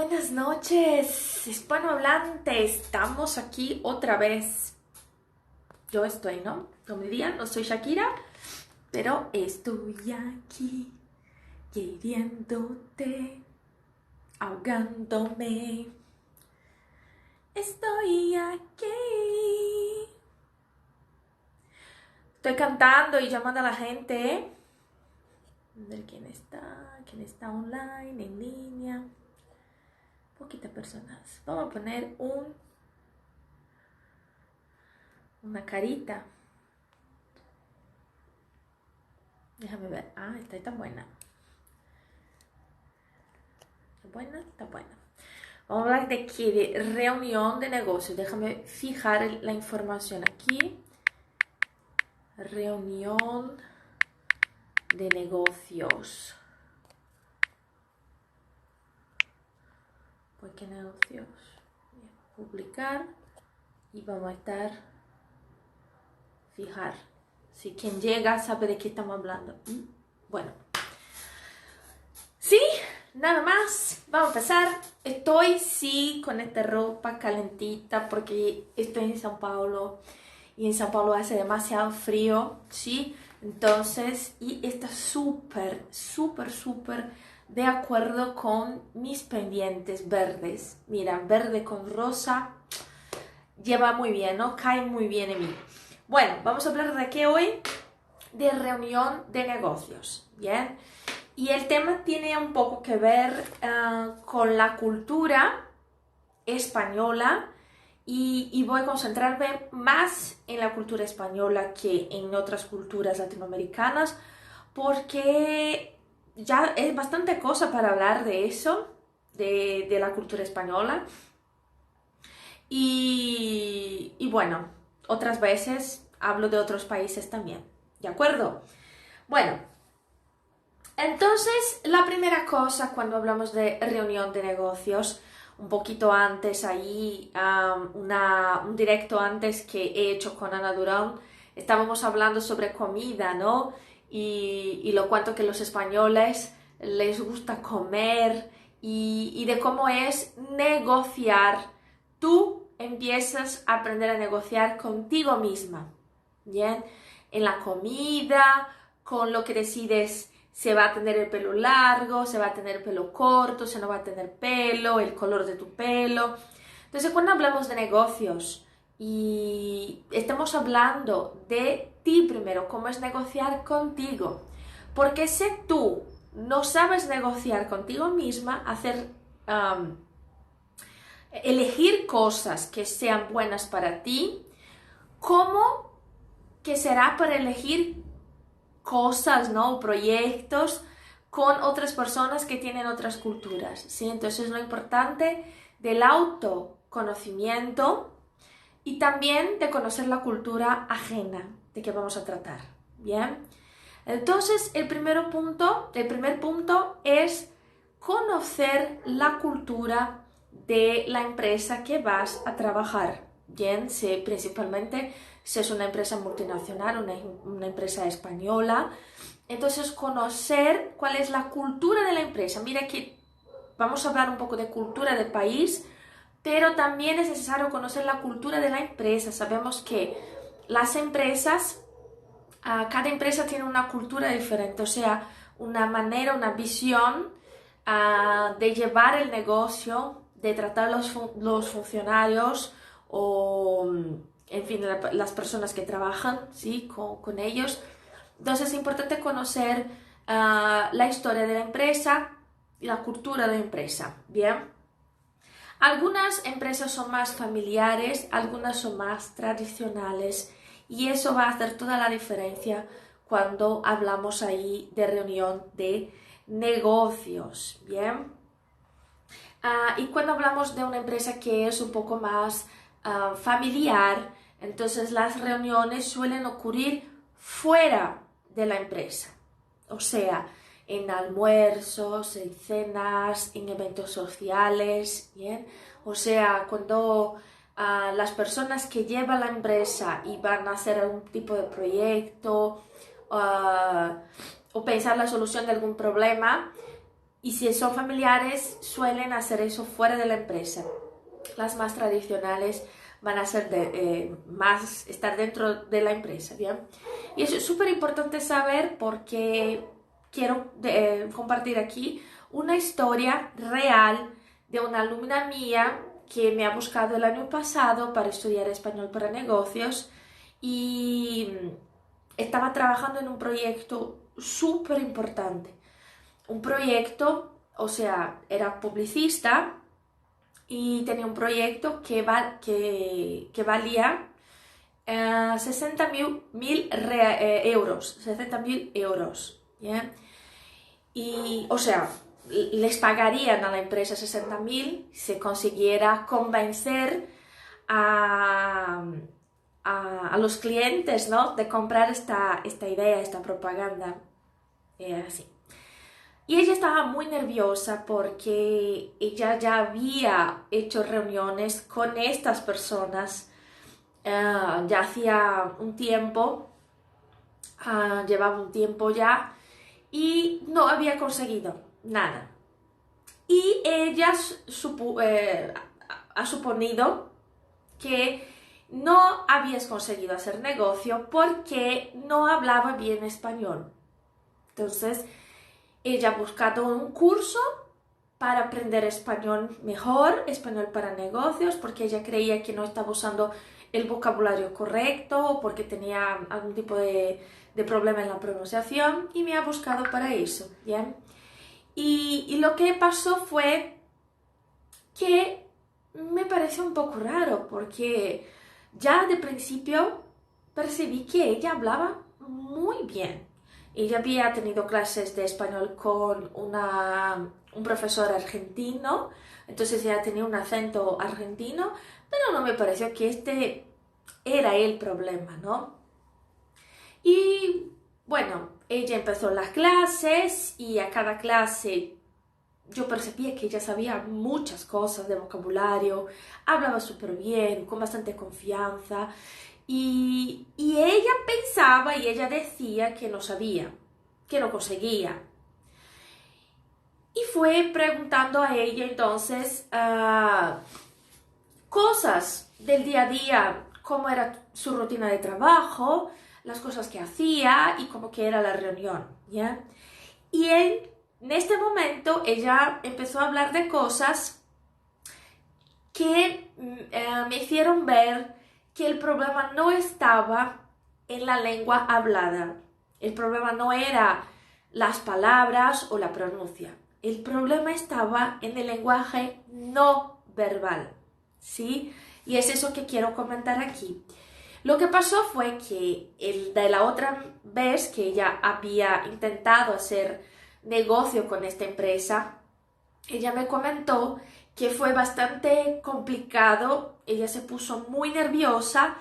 Buenas noches, hispanohablante. Estamos aquí otra vez. Yo estoy, ¿no? Como dirían, no soy Shakira, pero estoy aquí, queriéndote, ahogándome. Estoy aquí. Estoy cantando y llamando a la gente. A ver quién está online, en línea. Poquitas personas. Vamos a poner una carita. Déjame ver. Ah, está buena. ¿Está buena? Está buena. Vamos a hablar de qué, de reunión de negocios. Déjame fijar la información aquí. Reunión de negocios. Pues qué negocios. Bien, publicar y vamos a estar fijar. Si quien llega sabe de qué estamos hablando. Bueno. Sí, nada más. Vamos a empezar. Estoy, sí, con esta ropa calentita porque estoy en São Paulo. Y en São Paulo hace demasiado frío, ¿sí? Entonces, y está súper de acuerdo con mis pendientes verdes. Mira, verde con rosa lleva muy bien, ¿no? Cae muy bien en mí. Bueno, vamos a hablar de qué hoy. De reunión de negocios, ¿bien? Y el tema tiene un poco que ver con la cultura española y voy a concentrarme más en la cultura española que en otras culturas latinoamericanas porque ya es bastante cosa para hablar de eso, de la cultura española y bueno, otras veces hablo de otros países también, ¿de acuerdo? Bueno, entonces la primera cosa cuando hablamos de reunión de negocios, un poquito antes ahí, un directo antes que he hecho con Ana Durán, estábamos hablando sobre comida, ¿no? Y lo cuanto que los españoles les gusta comer y de cómo es negociar. Tú empiezas a aprender a negociar contigo misma, ¿bien? En la comida, con lo que decides. Se va a tener el pelo largo, se va a tener el pelo corto, se no va a tener pelo, el color de tu pelo. Entonces, cuando hablamos de negocios y estamos hablando de ti primero, cómo es negociar contigo. Porque si tú no sabes negociar contigo misma, elegir cosas que sean buenas para ti, ¿cómo que será para elegir cosas, ¿no? Proyectos con otras personas que tienen otras culturas, ¿sí? Entonces lo importante del autoconocimiento y también de conocer la cultura ajena de que vamos a tratar, ¿bien? Entonces el primer punto es conocer la cultura de la empresa que vas a trabajar, bien, principalmente si es una empresa multinacional, una empresa española. Entonces, conocer cuál es la cultura de la empresa. Mira que vamos a hablar un poco de cultura del país, pero también es necesario conocer la cultura de la empresa. Sabemos que las empresas, cada empresa tiene una cultura diferente, o sea, una manera, una visión de llevar el negocio, de tratar los funcionarios o en fin, las personas que trabajan, ¿sí? con ellos. Entonces es importante conocer la historia de la empresa y la cultura de la empresa, ¿bien? Algunas empresas son más familiares, algunas son más tradicionales y eso va a hacer toda la diferencia cuando hablamos ahí de reunión de negocios, ¿bien? Y cuando hablamos de una empresa que es un poco más familiar, entonces las reuniones suelen ocurrir fuera de la empresa, o sea, en almuerzos, en cenas, en eventos sociales, ¿bien? O sea, cuando las personas que llevan la empresa y van a hacer algún tipo de proyecto o pensar la solución de algún problema, y si son familiares, suelen hacer eso fuera de la empresa. Las más tradicionales van a ser más estar dentro de la empresa, ¿bien? Y eso es súper importante saber porque quiero compartir aquí una historia real de una alumna mía que me ha buscado el año pasado para estudiar español para negocios y estaba trabajando en un proyecto súper importante. Un proyecto, o sea, era publicista y tenía un proyecto que valía 60.000 euros, 60.000 euros, ¿ya? Y, o sea, les pagarían a la empresa 60.000 si consiguiera convencer a, a los clientes, ¿no?, de comprar esta idea, esta propaganda, así. Y ella estaba muy nerviosa porque ella ya había hecho reuniones con estas personas ya hacía un tiempo, llevaba un tiempo ya y no había conseguido nada. Y ella ha suponido que no habías conseguido hacer negocio porque no hablaba bien español. Entonces, ella ha buscado un curso para aprender español mejor, español para negocios, porque ella creía que no estaba usando el vocabulario correcto o porque tenía algún tipo de problema en la pronunciación y me ha buscado para eso, ¿bien? Y lo que pasó fue que me pareció un poco raro porque ya de principio percibí que ella hablaba muy bien. Ella había tenido clases de español con un profesor argentino, entonces ella tenía un acento argentino, pero no me pareció que este era el problema, ¿no? Y bueno, ella empezó las clases y a cada clase yo percibía que ella sabía muchas cosas de vocabulario, hablaba súper bien, con bastante confianza, y ella pensaba y ella decía que no sabía, que no conseguía. Y fue preguntando a ella entonces cosas del día a día, cómo era su rutina de trabajo, las cosas que hacía y cómo que era la reunión, ¿ya? Y en este momento ella empezó a hablar de cosas que me hicieron ver que el problema no estaba en la lengua hablada. El problema no era las palabras o la pronuncia. El problema estaba en el lenguaje no verbal, ¿sí? Y es eso que quiero comentar aquí. Lo que pasó fue que de la otra vez que ella había intentado hacer negocio con esta empresa, ella me comentó que fue bastante complicado, ella se puso muy nerviosa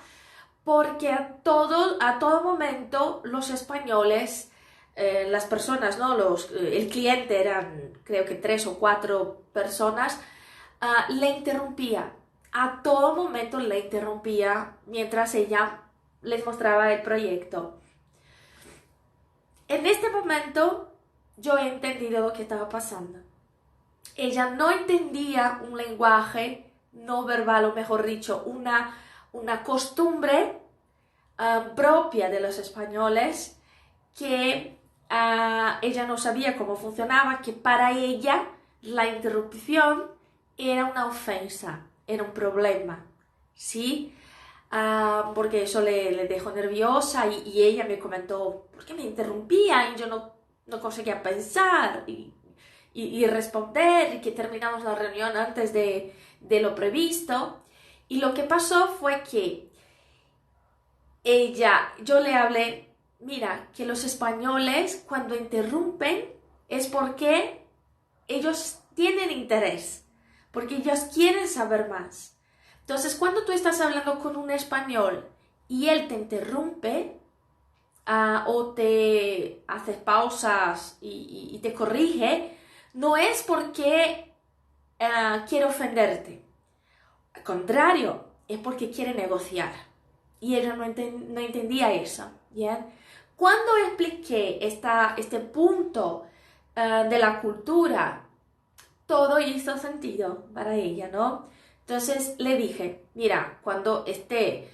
porque a todo momento los españoles, las personas, ¿no? El cliente eran creo que 3 o 4 personas, le interrumpía. A todo momento le interrumpía mientras ella les mostraba el proyecto. En este momento yo he entendido lo que estaba pasando. Ella no entendía un lenguaje no verbal, o mejor dicho, una costumbre propia de los españoles que ella no sabía cómo funcionaba, que para ella la interrupción era una ofensa, era un problema, ¿sí? Porque eso le dejó nerviosa y ella me comentó, ¿por qué me interrumpía? Y yo no conseguía pensar y responder y que terminamos la reunión antes de lo previsto. Y lo que pasó fue que yo le hablé, mira, que los españoles cuando interrumpen es porque ellos tienen interés, porque ellos quieren saber más. Entonces, cuando tú estás hablando con un español y él te interrumpe o te hace pausas y te corrige, no es porque quiere ofenderte. Al contrario, es porque quiere negociar. Y ella no entendía eso, ¿ya? Cuando expliqué este punto de la cultura, todo hizo sentido para ella, ¿no? Entonces le dije, mira, cuando esté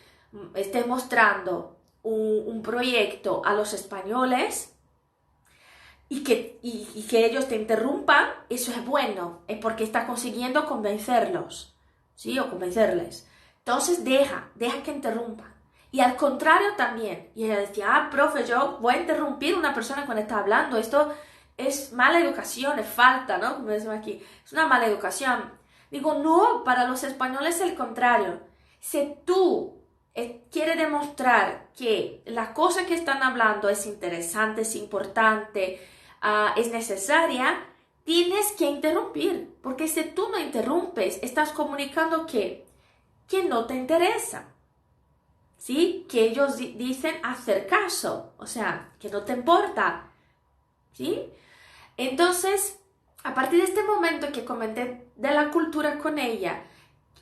mostrando un proyecto a los españoles y que ellos te interrumpan, eso es bueno, es porque está consiguiendo convencerlos, ¿sí? O convencerles. Entonces deja que interrumpan. Y al contrario también. Y ella decía, profe, yo voy a interrumpir a una persona cuando está hablando. Esto es mala educación, es falta, ¿no? Como decimos aquí. Es una mala educación. Digo, no, para los españoles es el contrario. Si tú quieres demostrar que la cosa que están hablando es interesante, es importante, es necesaria, tienes que interrumpir. Porque si tú no interrumpes, estás comunicando que no te interesa. ¿Sí? Que ellos dicen hacer caso, o sea, que no te importa, ¿sí? Entonces, a partir de este momento que comenté de la cultura con ella,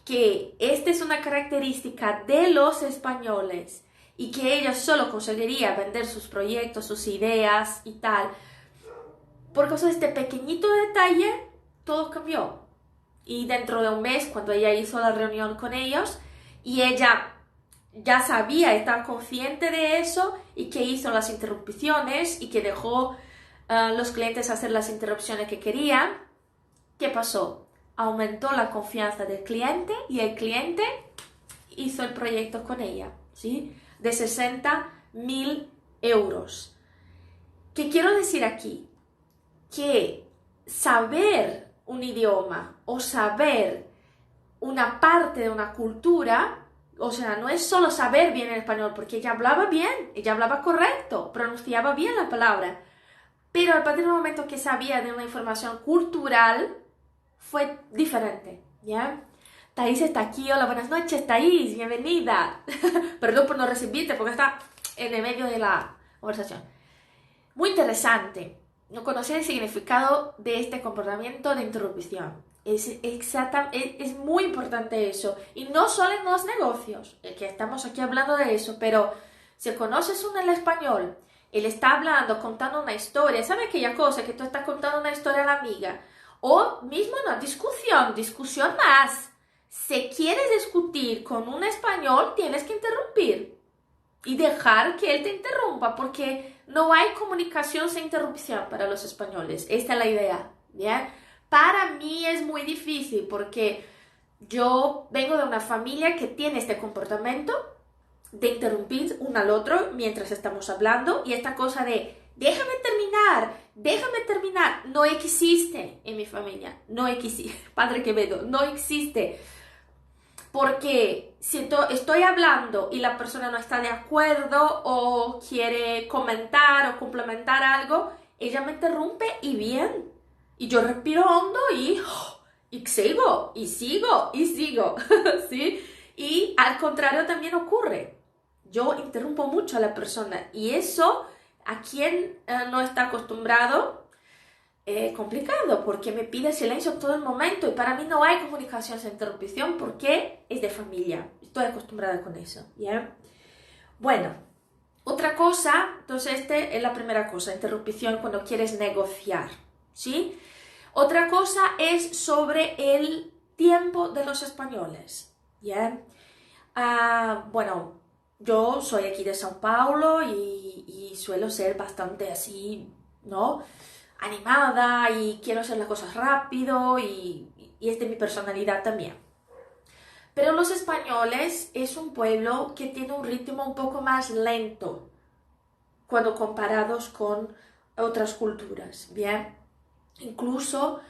que esta es una característica de los españoles y que ella solo conseguiría vender sus proyectos, sus ideas y tal, por causa de este pequeñito detalle, todo cambió. Y dentro de un mes, cuando ella hizo la reunión con ellos, y ella ya sabía, estaba consciente de eso y que hizo las interrupciones y que dejó a los clientes hacer las interrupciones que querían. ¿Qué pasó? Aumentó la confianza del cliente y el cliente hizo el proyecto con ella, ¿sí? De 60.000 euros. ¿Qué quiero decir aquí? Que saber un idioma o saber una parte de una cultura, o sea, no es solo saber bien el español, porque ella hablaba bien, ella hablaba correcto, pronunciaba bien la palabra, pero a partir del momento que sabía de una información cultural, fue diferente, ¿ya? Thais está aquí, hola, buenas noches, Thais, bienvenida. Perdón por no recibirte, porque está en el medio de la conversación. Muy interesante. No conocía el significado de este comportamiento de interrupción. Es muy importante eso. Y no solo en los negocios, que estamos aquí hablando de eso, pero si conoces el español, él está hablando, contando una historia, ¿sabes aquella cosa que tú estás contando una historia a la amiga? O mismo una discusión más. Si quieres discutir con un español, tienes que interrumpir y dejar que él te interrumpa, porque no hay comunicación sin interrupción para los españoles. Esta es la idea, ¿bien? Para mí es muy difícil porque yo vengo de una familia que tiene este comportamiento de interrumpir uno al otro mientras estamos hablando, y esta cosa de déjame terminar, no existe en mi familia, no existe, Padre Quevedo, no existe. Porque si estoy hablando y la persona no está de acuerdo o quiere comentar o complementar algo, ella me interrumpe y bien. Y yo respiro hondo y sigo, ¿sí? Y al contrario también ocurre. Yo interrumpo mucho a la persona y eso, a quien no está acostumbrado, complicado, porque me pide silencio todo el momento y para mí no hay comunicación sin interrupción porque es de familia, estoy acostumbrada con eso, ¿ya? Bueno, otra cosa, entonces esta es la primera cosa, interrupción cuando quieres negociar, ¿sí? Otra cosa es sobre el tiempo de los españoles, ¿ya? Bueno, yo soy aquí de São Paulo y suelo ser bastante así, ¿no? Animada y quiero hacer las cosas rápido y es de mi personalidad también. Pero los españoles es un pueblo que tiene un ritmo un poco más lento cuando comparados con otras culturas, ¿bien? Incluso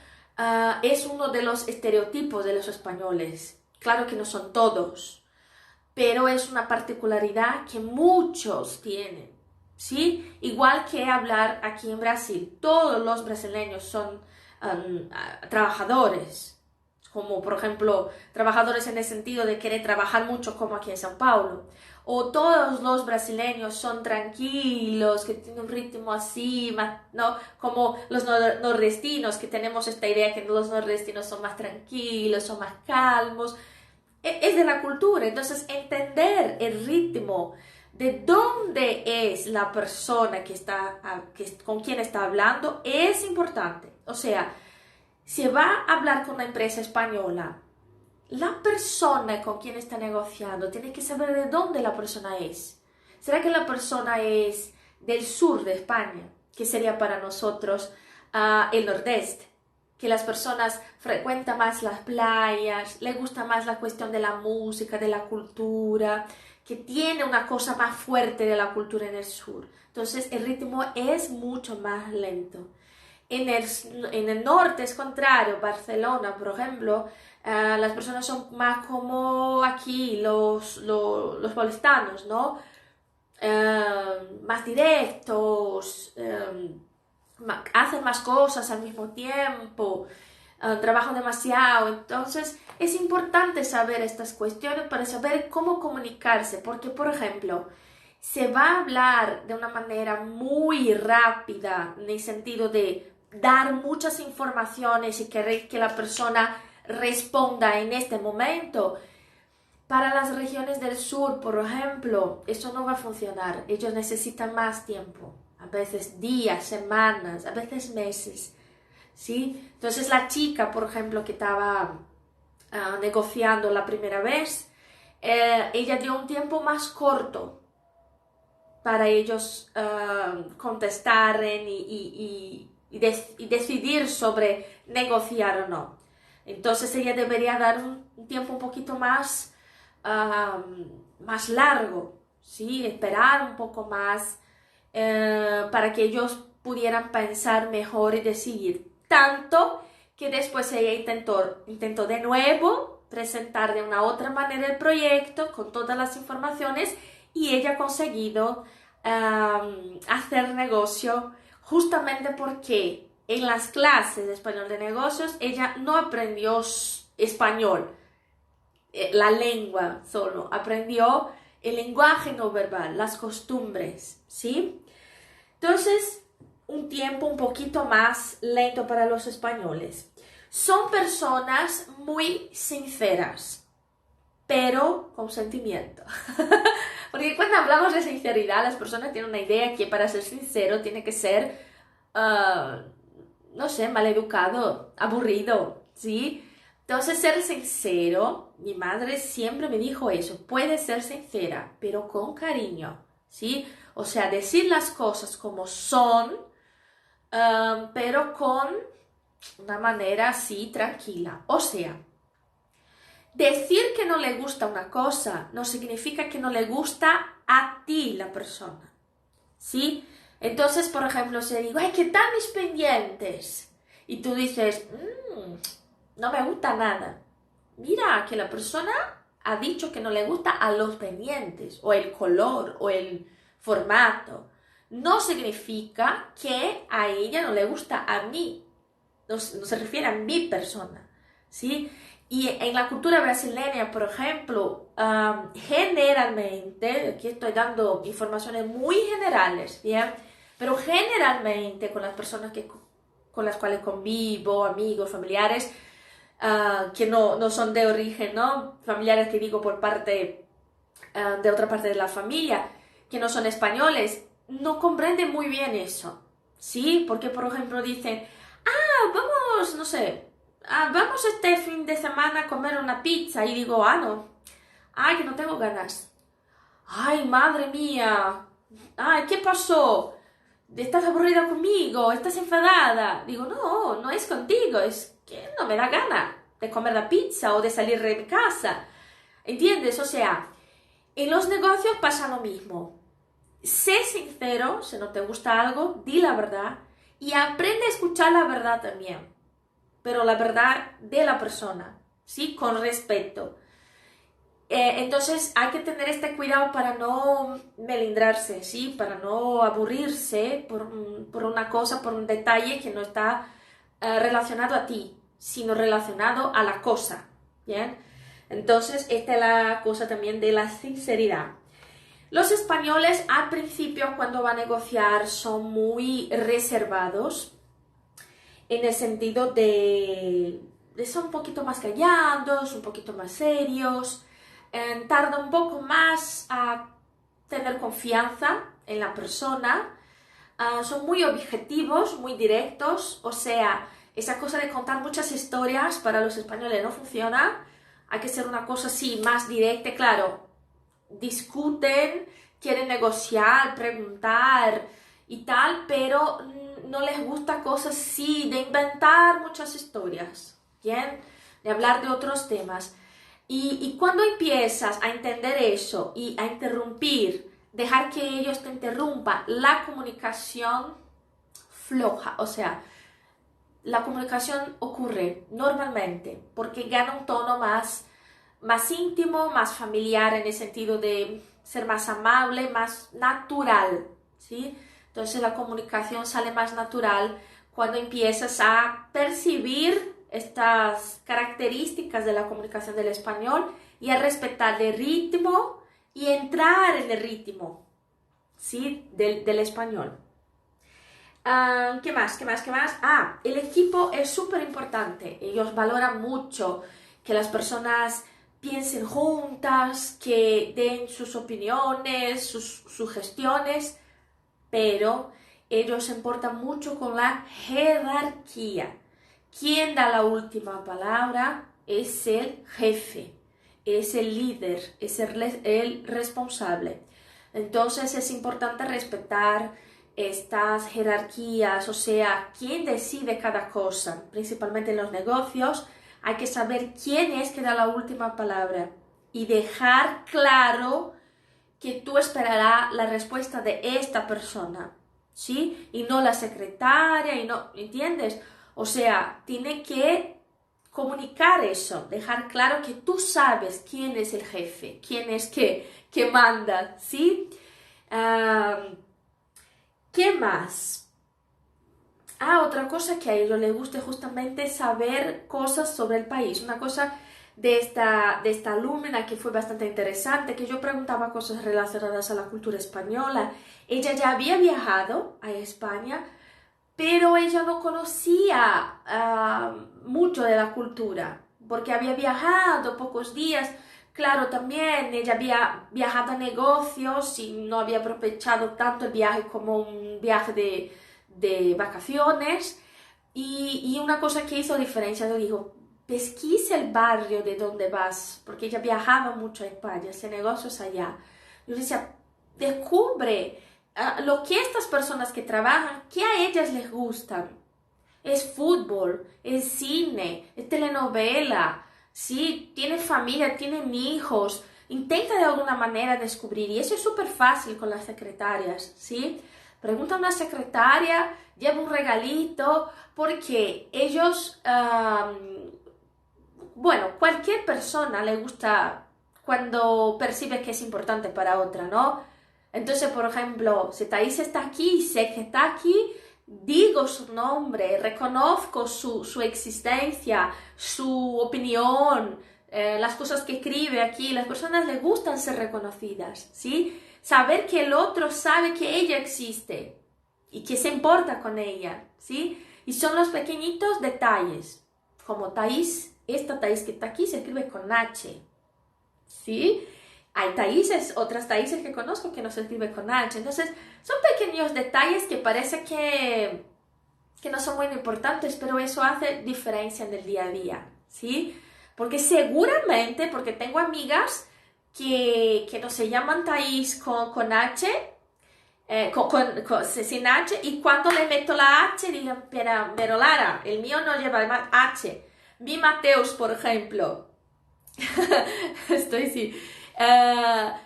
es uno de los estereotipos de los españoles. Claro que no son todos, pero es una particularidad que muchos tienen. ¿Sí? Igual que hablar aquí en Brasil. Todos los brasileños son trabajadores, como por ejemplo trabajadores en el sentido de querer trabajar mucho como aquí en São Paulo. O todos los brasileños son tranquilos, que tienen un ritmo así, ¿no? Como los nordestinos, que tenemos esta idea que los nordestinos son más tranquilos, son más calmos. Es de la cultura, entonces entender el ritmo de dónde es la persona con quien está hablando es importante. O sea, si va a hablar con una empresa española, la persona con quien está negociando tiene que saber de dónde la persona es. ¿Será que la persona es del sur de España, que sería para nosotros el nordeste? Que las personas frecuentan más las playas, les gusta más la cuestión de la música, de la cultura, que tiene una cosa más fuerte de la cultura en el sur. Entonces el ritmo es mucho más lento. En el norte es contrario, Barcelona, por ejemplo, las personas son más como aquí, los vallistanos, ¿no? Más directos, hacen más cosas al mismo tiempo, trabajan demasiado. Entonces es importante saber estas cuestiones para saber cómo comunicarse, porque por ejemplo, se va a hablar de una manera muy rápida, en el sentido de dar muchas informaciones y querer que la persona responda en este momento. Para las regiones del sur, por ejemplo, eso no va a funcionar. Ellos necesitan más tiempo, a veces días, semanas, a veces meses, ¿sí? Entonces la chica, por ejemplo, que estaba negociando la primera vez, ella dio un tiempo más corto para ellos contestar y decidir sobre negociar o no. Entonces ella debería dar un tiempo un poquito más largo, ¿sí? Esperar un poco más para que ellos pudieran pensar mejor y decidir. Tanto que después ella intentó de nuevo presentar de una otra manera el proyecto con todas las informaciones y ella ha conseguido hacer negocio justamente porque en las clases de español de negocios ella no aprendió español, la lengua solo, aprendió el lenguaje no verbal, las costumbres, ¿sí? Entonces, un tiempo un poquito más lento para los españoles. Son personas muy sinceras, pero con sentimiento. Porque cuando hablamos de sinceridad, las personas tienen una idea que para ser sincero tiene que ser, no sé, maleducado, aburrido, ¿sí? Entonces, ser sincero, mi madre siempre me dijo eso, puede ser sincera, pero con cariño, ¿sí? O sea, decir las cosas como son, pero con una manera así tranquila. O sea, decir que no le gusta una cosa no significa que no le gusta a ti la persona, ¿sí? Entonces, por ejemplo, si digo, ay, ¿qué tal mis pendientes? Y tú dices, no me gusta nada. Mira, que la persona ha dicho que no le gusta a los pendientes, o el color, o el formato. No significa que a ella no le gusta a mí. No se refiere a mi persona, ¿sí? Y en la cultura brasileña, por ejemplo, generalmente, aquí estoy dando informaciones muy generales, ¿bien? Pero generalmente con las personas con las cuales convivo, amigos, familiares, que no son de origen, ¿no? Familiares que digo por parte de otra parte de la familia, que no son españoles, no comprenden muy bien eso, ¿sí? Porque, por ejemplo, dicen, vamos, no sé, vamos este fin de semana a comer una pizza. Y digo, no, ay, que no tengo ganas. Ay, madre mía, ay, ¿qué pasó? ¿Estás aburrida conmigo? ¿Estás enfadada? Digo, no, no es contigo, es que no me da gana de comer la pizza o de salir de mi casa. ¿Entiendes? O sea, en los negocios pasa lo mismo. Sé sincero, si no te gusta algo, di la verdad y aprende a escuchar la verdad también, pero la verdad de la persona, ¿sí? Con respeto. Entonces hay que tener este cuidado para no melindrarse, ¿sí? Para no aburrirse por una cosa, por un detalle que no está relacionado a ti, sino relacionado a la cosa, ¿bien? Entonces esta es la cosa también de la sinceridad. Los españoles al principio cuando van a negociar son muy reservados en el sentido de ser un poquito más callados, un poquito más serios, tarda un poco más a tener confianza en la persona, son muy objetivos, muy directos, o sea, esa cosa de contar muchas historias para los españoles no funciona, hay que ser una cosa así más directa, claro, discuten, quieren negociar, preguntar y tal, pero no les gusta cosas así de inventar muchas historias, ¿bien? De hablar de otros temas. Y cuando empiezas a entender eso y a interrumpir, dejar que ellos te interrumpan, la comunicación floja, o sea, la comunicación ocurre normalmente porque gana un tono más íntimo, más familiar en el sentido de ser más amable, más natural, ¿sí? Entonces la comunicación sale más natural cuando empiezas a percibir estas características de la comunicación del español y a respetar el ritmo y entrar en el ritmo, ¿sí? del español. ¿Qué más? ¿Qué más? ¿Qué más? El equipo es súper importante. Ellos valoran mucho que las personas piensen juntas, que den sus opiniones, sus sugestiones, pero ellos se importan mucho con la jerarquía. Quien da la última palabra es el jefe, es el líder, es el responsable. Entonces es importante respetar estas jerarquías, o sea, quién decide cada cosa, principalmente en los negocios, hay que saber quién es que da la última palabra y dejar claro que tú esperarás la respuesta de esta persona, ¿sí? Y no la secretaria, y no, ¿entiendes? O sea, tiene que comunicar eso, dejar claro que tú sabes quién es el jefe, quién es que manda, ¿sí? ¿Qué más? Otra cosa que a ellos les gusta justamente saber cosas sobre el país. Una cosa de esta alumna que fue bastante interesante, que yo preguntaba cosas relacionadas a la cultura española. Ella ya había viajado a España, pero ella no conocía mucho de la cultura, porque había viajado pocos días. Claro, también ella había viajado a negocios y no había aprovechado tanto el viaje como un viaje de vacaciones. Y una cosa que hizo diferencia, le dijo, pesquisa el barrio de donde vas, porque ella viajaba mucho a España, ese negocio es allá. Yo decía, descubre lo que estas personas que trabajan, que a ellas les gustan. Es fútbol, es cine, es telenovela, ¿sí? Tienen familia, tienen hijos. Intenta de alguna manera descubrir, y eso es súper fácil con las secretarias, ¿sí? Pregunta a una secretaria, lleva un regalito, porque ellos, bueno, cualquier persona le gusta cuando percibe que es importante para otra, ¿no? Entonces, por ejemplo, si Thais está aquí, sé que está aquí, digo su nombre, reconozco su existencia, su opinión, las cosas que escribe aquí. Las personas les gustan ser reconocidas, ¿sí? Saber que el otro sabe que ella existe y que se importa con ella, ¿sí? Y son los pequeñitos detalles, como Thais, esta Thais que está aquí se escribe con H, ¿sí? Hay Thaises, otras Thaises que conozco que no se escribe con H. Entonces, son pequeños detalles que parece que no son muy importantes, pero eso hace diferencia en el día a día, ¿sí? Porque seguramente, porque tengo amigas que no se llaman Thais con H, sin H, y cuando le meto la H, digo, pero Lara, el mío no lleva H. Mi Mateus, por ejemplo. Estoy sí.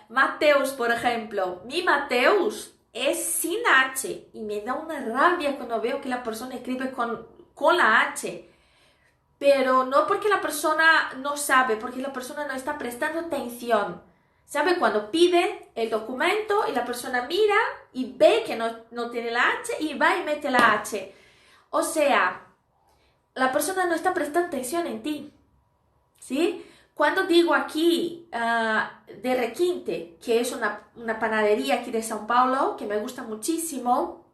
Mateus, por ejemplo. Mi Mateus es sin H y me da una rabia cuando veo que la persona escribe con la H. Pero no porque la persona no sabe, porque la persona no está prestando atención. ¿Sabe? Cuando pide el documento y la persona mira y ve que no tiene la H y va y mete la H. O sea, la persona no está prestando atención en ti, ¿sí? Cuando digo aquí de Requinte, que es una panadería aquí de São Paulo, que me gusta muchísimo,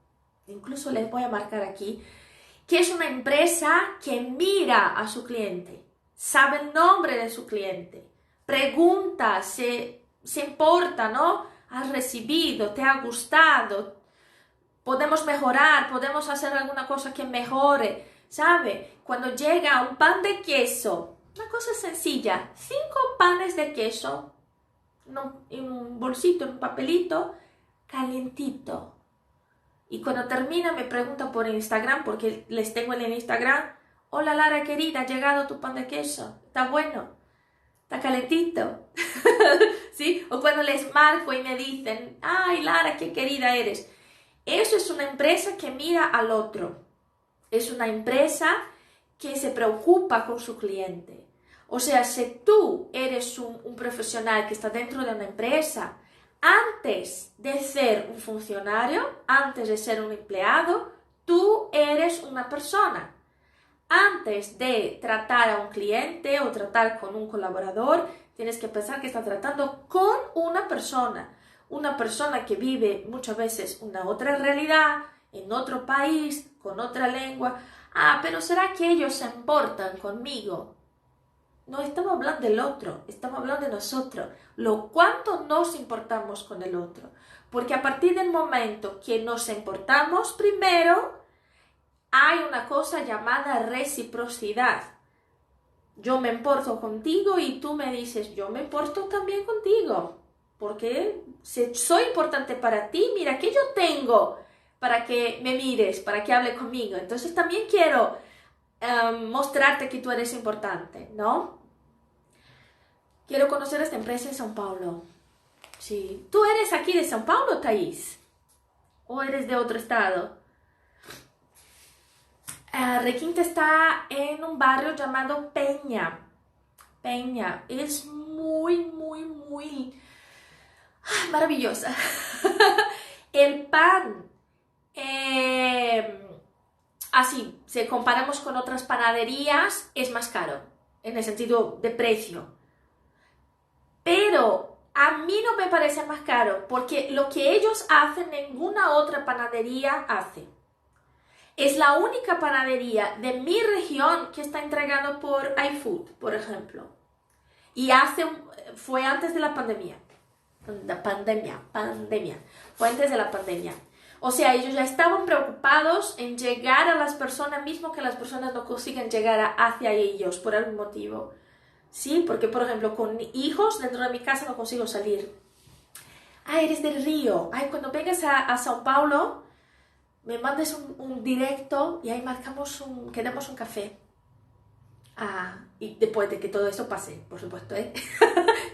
incluso les voy a marcar aquí, que es una empresa que mira a su cliente, sabe el nombre de su cliente, pregunta, se importa, ¿no? has recibido, te ha gustado, podemos mejorar, podemos hacer alguna cosa que mejore, ¿sabe? Cuando llega un pan de queso, una cosa sencilla, 5 panes de queso en un bolsito, en un papelito, calientito. Y cuando termina me pregunta por Instagram, porque les tengo en el Instagram, hola Lara querida, ha llegado tu pan de queso, está bueno, está calentito. ¿Sí? O cuando les marco y me dicen, ay Lara, qué querida eres. Eso es una empresa que mira al otro. Es una empresa que se preocupa con su cliente. O sea, si tú eres un profesional que está dentro de una empresa, antes de ser un funcionario, antes de ser un empleado, tú eres una persona. Antes de tratar a un cliente o tratar con un colaborador, tienes que pensar que estás tratando con una persona que vive muchas veces una otra realidad, en otro país, con otra lengua. Ah, pero ¿será que ellos se importan conmigo? No estamos hablando del otro, estamos hablando de nosotros. Lo cuánto nos importamos con el otro. Porque a partir del momento que nos importamos primero, hay una cosa llamada reciprocidad. Yo me importo contigo y tú me dices, yo me importo también contigo. Porque si soy importante para ti, mira que yo tengo para que me mires, para que hable conmigo. Entonces también quiero mostrarte que tú eres importante, ¿no? Quiero conocer esta empresa en São Paulo. Sí. ¿Tú eres aquí de São Paulo, Thaís? ¿O eres de otro estado? Requinta está en un barrio llamado Peña. Peña. Es muy maravillosa. El pan, así, si comparamos con otras panaderías, es más caro, en el sentido de precio. Pero a mí no me parece más caro, porque lo que ellos hacen, ninguna otra panadería hace. Es la única panadería de mi región que está entregado por iFood, por ejemplo. Y fue antes de la pandemia. Fue antes de la pandemia. O sea, ellos ya estaban preocupados en llegar a las personas, mismo que las personas no consigan llegar hacia ellos por algún motivo. Sí, porque por ejemplo con hijos dentro de mi casa no consigo salir. Ah, eres del Río. Ay, cuando vengas a São Paulo, me mandes un directo y ahí quedamos un café. Ah, y después de que todo esto pase, por supuesto, ¿eh?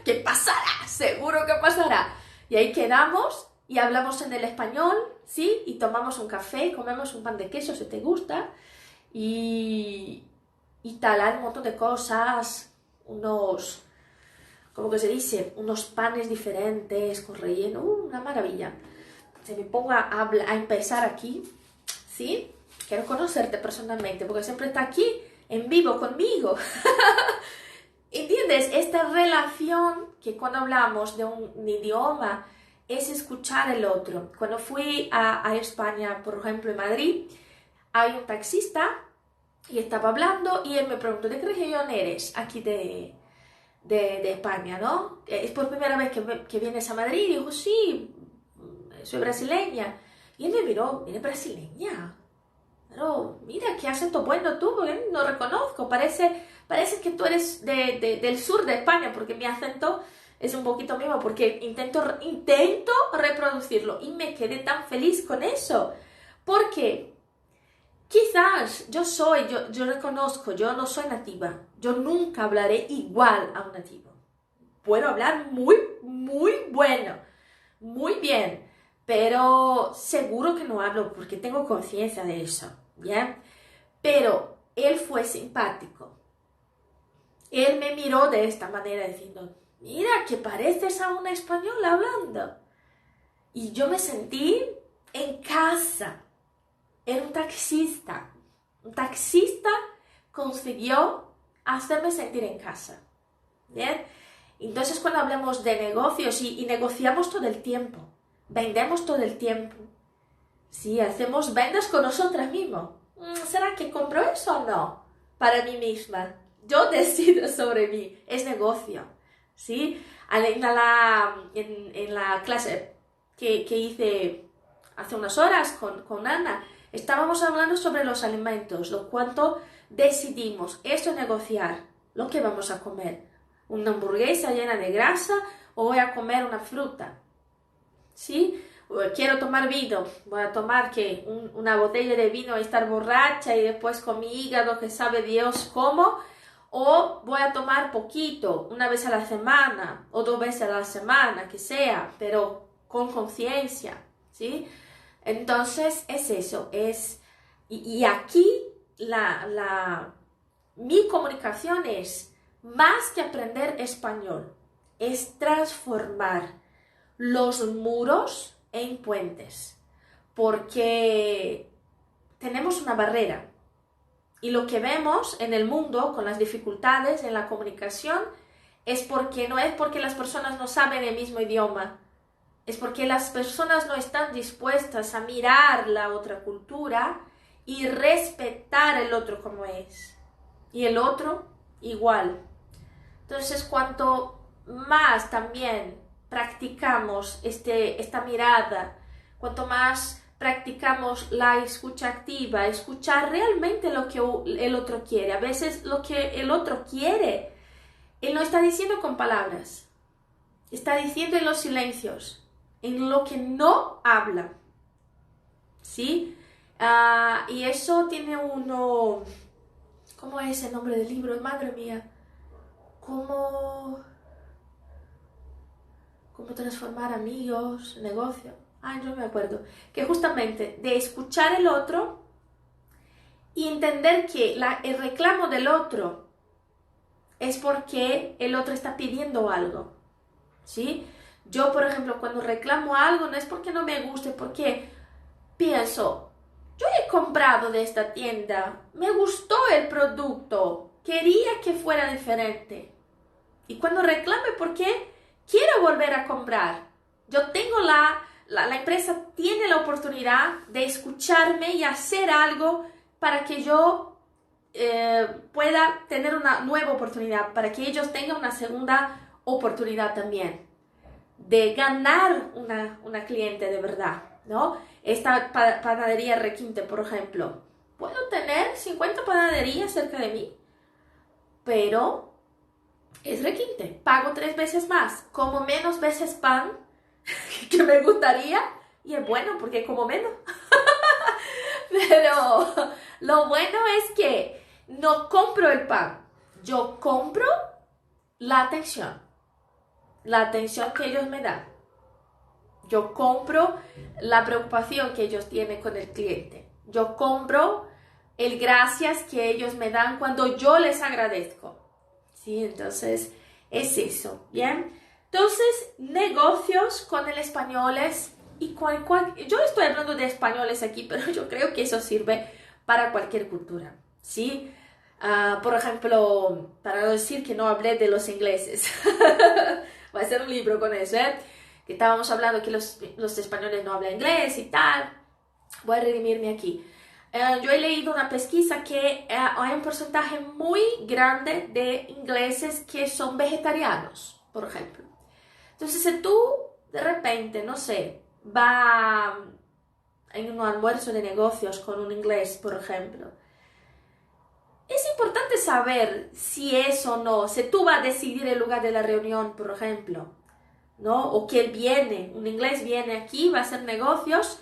¿Qué pasará? Seguro que pasará. Y ahí quedamos y hablamos en el español, ¿sí? Y tomamos un café, comemos un pan de queso si te gusta. Y tal, hay un montón de cosas, ¿cómo que se dice? Unos panes diferentes con relleno, una maravilla. Si me pongo a empezar aquí, ¿sí? Quiero conocerte personalmente, porque siempre está aquí en vivo conmigo. ¿Entiendes? Esta relación que cuando hablamos de un idioma es escuchar al otro. Cuando fui a España, por ejemplo, en Madrid, hay un taxista y estaba hablando y él me preguntó, ¿de qué región eres? Aquí de España, ¿no? Es por primera vez que vienes a Madrid. Y dijo, sí, soy brasileña. Y él me miró, ¿eres brasileña? Pero mira, qué acento bueno tú, porque no reconozco. Parece que tú eres del sur de España, porque mi acento es un poquito mismo, porque intento reproducirlo. Y me quedé tan feliz con eso. Porque quizás yo reconozco, yo no soy nativa. Yo nunca hablaré igual a un nativo. Puedo hablar muy bueno, muy bien, pero seguro que no hablo porque tengo conciencia de eso, ¿bien? Pero él fue simpático. Él me miró de esta manera diciendo, mira que pareces a una española hablando. Y yo me sentí en casa. Era un taxista. Un taxista consiguió hacerme sentir en casa. ¿Bien? Entonces cuando hablamos de negocios y negociamos todo el tiempo, vendemos todo el tiempo, ¿sí? Hacemos ventas con nosotras mismas. ¿Será que compro eso o no? Para mí misma. Yo decido sobre mí. Es negocio. ¿sí? En la clase que hice hace unas horas con Ana, estábamos hablando sobre los alimentos, lo cuanto decidimos esto negociar, lo que vamos a comer. Una hamburguesa llena de grasa o voy a comer una fruta, ¿sí? Quiero tomar vino, voy a tomar ¿qué? Una botella de vino y estar borracha y después con mi hígado que sabe Dios cómo, o voy a tomar poquito, una vez a la semana o 2 veces a la semana, que sea, pero con conciencia, ¿sí? Entonces es eso, y aquí mi comunicación es más que aprender español, es transformar los muros en puentes, porque tenemos una barrera y lo que vemos en el mundo con las dificultades en la comunicación no es porque las personas no saben el mismo idioma, es porque las personas no están dispuestas a mirar la otra cultura y respetar el otro como es, y el otro igual. Entonces, cuanto más también practicamos esta mirada, cuanto más practicamos la escucha activa, escuchar realmente lo que el otro quiere. A veces lo que el otro quiere, él no está diciendo con palabras, está diciendo en los silencios, en lo que no habla, ¿sí? Y eso tiene uno... ¿Cómo es el nombre del libro? Madre mía. ¿Cómo transformar amigos, negocios? Ay, no me acuerdo. Que justamente de escuchar el otro y entender que el reclamo del otro es porque el otro está pidiendo algo, ¿sí? Yo, por ejemplo, cuando reclamo algo no es porque no me guste, porque pienso, yo he comprado de esta tienda, me gustó el producto, quería que fuera diferente. Y cuando reclame, ¿por qué? Quiero volver a comprar. Yo tengo la empresa tiene la oportunidad de escucharme y hacer algo para que yo pueda tener una nueva oportunidad, para que ellos tengan una segunda oportunidad también de ganar una cliente de verdad, ¿no? Esta panadería Requinte, por ejemplo, puedo tener 50 panaderías cerca de mí, pero es Requinte, pago 3 veces más, como menos veces pan que me gustaría y es bueno porque como menos. Pero lo bueno es que no compro el pan, yo compro la atención que ellos me dan. Yo compro la preocupación que ellos tienen con el cliente. Yo compro el gracias que ellos me dan cuando yo les agradezco. ¿Sí? Entonces, es eso, ¿bien? Entonces, negocios con el españoles y yo estoy hablando de españoles aquí, pero yo creo que eso sirve para cualquier cultura, ¿sí? Por ejemplo, para no decir que no hablé de los ingleses, voy a hacer un libro con eso, ¿eh? Que estábamos hablando que los españoles no hablan inglés y tal. Voy a redimirme aquí. Yo he leído una pesquisa que hay un porcentaje muy grande de ingleses que son vegetarianos, por ejemplo. Entonces, si tú de repente, no sé, va en un almuerzo de negocios con un inglés, por ejemplo, es importante saber si es o no, si tú vas a decidir el lugar de la reunión, por ejemplo, ¿no? O que él viene, un inglés viene aquí, va a hacer negocios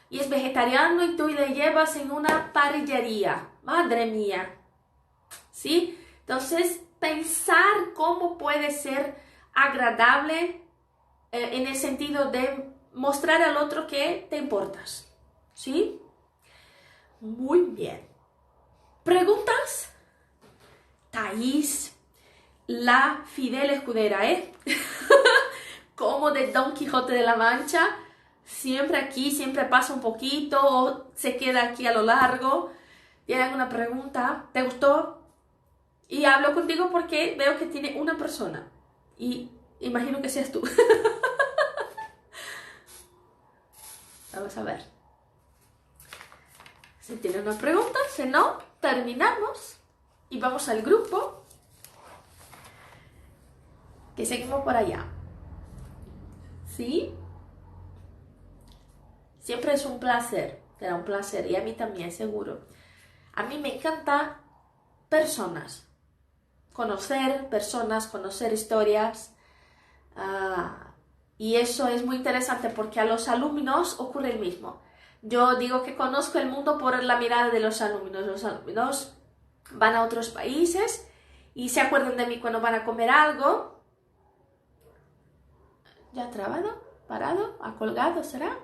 y es vegetariano y tú le llevas en una parrillería. Madre mía, ¿sí? Entonces, pensar cómo puede ser agradable en el sentido de mostrar al otro que te importas, ¿sí? Muy bien. ¿Preguntas? Thais, la Fidel Escudera, ¿eh? Como de Don Quijote de la Mancha, siempre aquí, siempre pasa un poquito o se queda aquí a lo largo. ¿Tiene alguna pregunta? ¿Te gustó? Y hablo contigo porque veo que tiene una persona y imagino que seas tú. Vamos a ver si tiene una pregunta. Si no, terminamos y vamos al grupo. que seguimos por allá. ¿Sí? Siempre es un placer, será un placer, y a mí también, seguro. A mí me encanta personas, conocer historias, y eso es muy interesante porque a los alumnos ocurre el mismo. Yo digo que conozco el mundo por la mirada de los alumnos. Los alumnos van a otros países y se acuerdan de mí cuando van a comer algo. ¿Ya ha trabado? ¿Parado? ¿Ha colgado? ¿Será?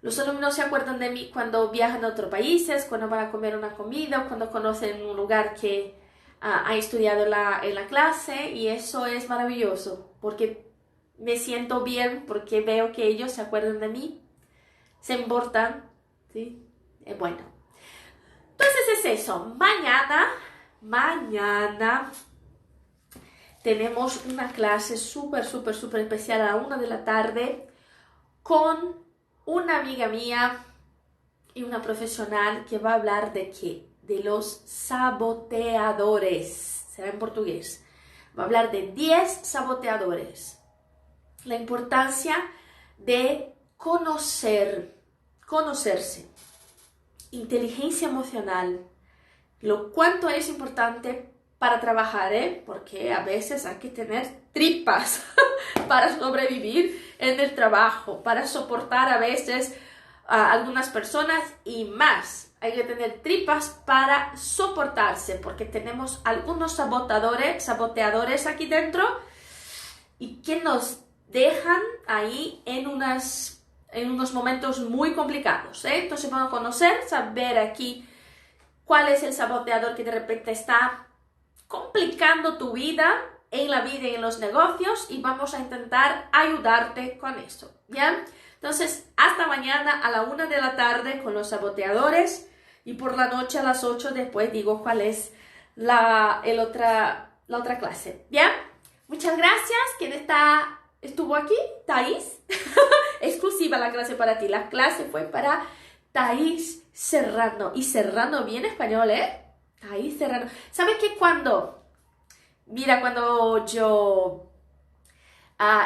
Los alumnos se acuerdan de mí cuando viajan a otros países, cuando van a comer una comida o cuando conocen un lugar que ha estudiado en la clase, y eso es maravilloso porque me siento bien, porque veo que ellos se acuerdan de mí, se importan, ¿sí? Bueno, entonces es eso. Mañana tenemos una clase súper especial a la 1 de la tarde con una amiga mía y una profesional que va a hablar de qué, de los saboteadores, será en portugués. Va a hablar de 10 saboteadores. La importancia de conocerse, inteligencia emocional, lo cuánto es importante para trabajar, porque a veces hay que tener tripas para sobrevivir en el trabajo, para soportar a veces a algunas personas, y más, hay que tener tripas para soportarse, porque tenemos algunos saboteadores aquí dentro y que nos dejan ahí en unos momentos muy complicados, Entonces vamos a conocer, saber aquí cuál es el saboteador que de repente está complicando tu vida, en la vida y en los negocios, y vamos a intentar ayudarte con esto, ¿bien? Entonces, hasta mañana a la 1 de la tarde con los saboteadores, y por la noche a las 8 después digo cuál es la otra clase, ¿bien? Muchas gracias. ¿Quién estuvo aquí? Thais. Exclusiva la clase para ti. La clase fue para Thais Serrano. Y Serrano bien español, Thais Serrano. ¿Sabes qué? Cuando yo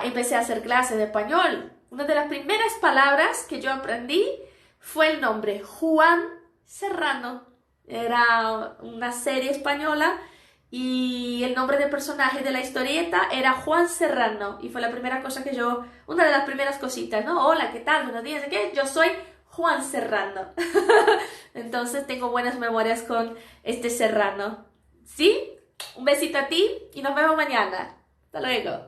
empecé a hacer clases de español, una de las primeras palabras que yo aprendí fue el nombre Juan Serrano. Era una serie española y el nombre del personaje de la historieta era Juan Serrano, y fue la primera cosa una de las primeras cositas, ¿no? Hola, ¿qué tal? Buenos días, ¿qué? Yo soy Juan Serrano. Entonces tengo buenas memorias con este Serrano. ¿Sí? Un besito a ti y nos vemos mañana. Hasta luego.